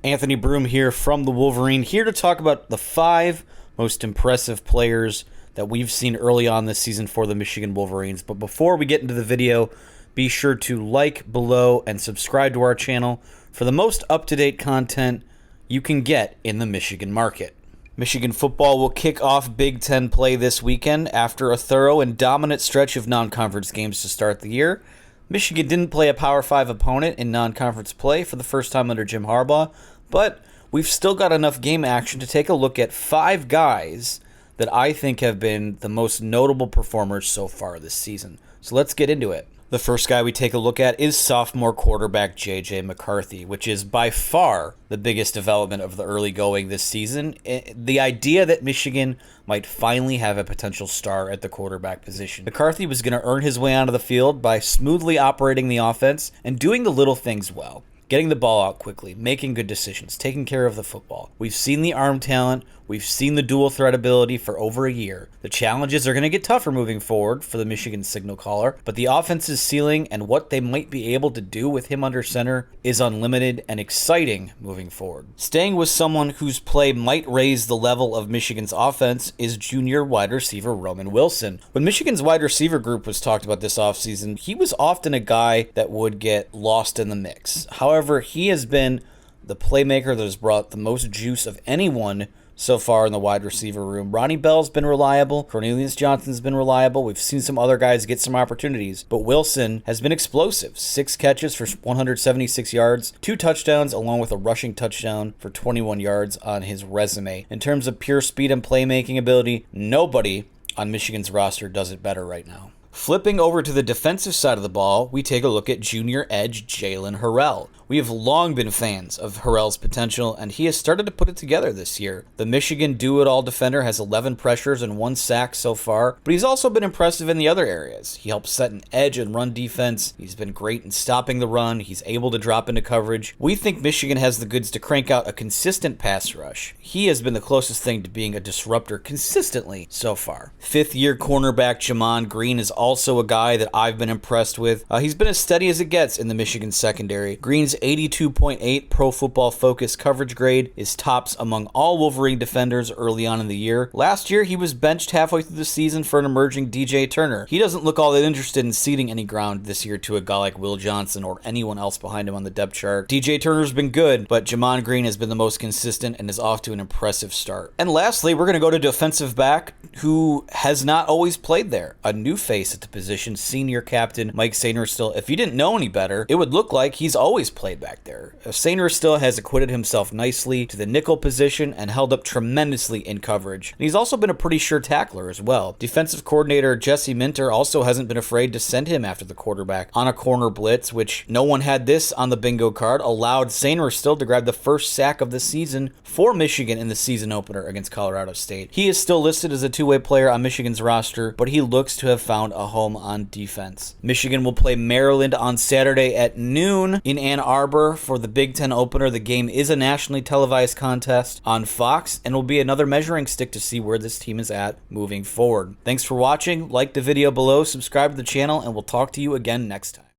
Anthony Broom here from the Wolverine, here to talk about the 5 most impressive players that we've seen early on this season for the Michigan Wolverines. But before we get into the video, be sure to like below and subscribe to our channel for the most up-to-date content you can get in the Michigan market. Michigan football will kick off Big Ten play this weekend after a thorough and dominant stretch of non-conference games to start the year. Michigan didn't play a Power 5 opponent in non-conference play for the first time under Jim Harbaugh, but we've still got enough game action to take a look at 5 guys that I think have been the most notable performers so far this season. So let's get into it. The first guy we take a look at is sophomore quarterback J.J. McCarthy, which is by far the biggest development of the early going this season. The idea that Michigan might finally have a potential star at the quarterback position. McCarthy was going to earn his way onto the field by smoothly operating the offense and doing the little things well. Getting the ball out quickly, making good decisions, taking care of the football. We've seen the arm talent. We've seen the dual threat ability for over a year. The challenges are going to get tougher moving forward for the Michigan signal caller, but the offense's ceiling and what they might be able to do with him under center is unlimited and exciting moving forward. Staying with someone whose play might raise the level of Michigan's offense is junior wide receiver Roman Wilson. When Michigan's wide receiver group was talked about this offseason, he was often a guy that would get lost in the mix. However, he has been the playmaker that has brought the most juice of anyone so far in the wide receiver room. Ronnie Bell's been reliable. Cornelius Johnson's been reliable. We've seen some other guys get some opportunities, but Wilson has been explosive. 6 catches for 176 yards, 2 touchdowns, along with a rushing touchdown for 21 yards on his resume. In terms of pure speed and playmaking ability, nobody on Michigan's roster does it better right now. Flipping over to the defensive side of the ball, we take a look at junior edge Jalen Harrell. We have long been fans of Harrell's potential, and he has started to put it together this year. The Michigan do-it-all defender has 11 pressures and 1 sack so far, but he's also been impressive in the other areas. He helps set an edge and run defense. He's been great in stopping the run. He's able to drop into coverage. We think Michigan has the goods to crank out a consistent pass rush. He has been the closest thing to being a disruptor consistently so far. 5th-year cornerback Shimon Green is also a guy that I've been impressed with. He's been as steady as it gets in the Michigan secondary. Green's 82.8 Pro Football Focus coverage grade is tops among all Wolverine defenders early on in the year. Last year, he was benched halfway through the season for an emerging DJ Turner. He doesn't look all that interested in ceding any ground this year to a guy like Will Johnson or anyone else behind him on the depth chart. DJ Turner's been good, but Jamon Green has been the most consistent and is off to an impressive start. And lastly, we're going to go to defensive back, who has not always played there. A new face at the position, senior captain Mike Sainristil. If you didn't know any better, it would look like he's always played back there. Sainristil has acquitted himself nicely to the nickel position and held up tremendously in coverage. And he's also been a pretty sure tackler as well. Defensive coordinator Jesse Minter also hasn't been afraid to send him after the quarterback on a corner blitz, which no one had this on the bingo card, allowed Sainristil to grab the first sack of the season for Michigan in the season opener against Colorado State. He is still listed as a two-way player on Michigan's roster, but he looks to have found a home on defense. Michigan will play Maryland on Saturday at noon in Ann Arbor for the Big Ten opener. The game is a nationally televised contest on Fox and will be another measuring stick to see where this team is at moving forward. Thanks for watching. Like the video below, subscribe to the channel, and we'll talk to you again next time.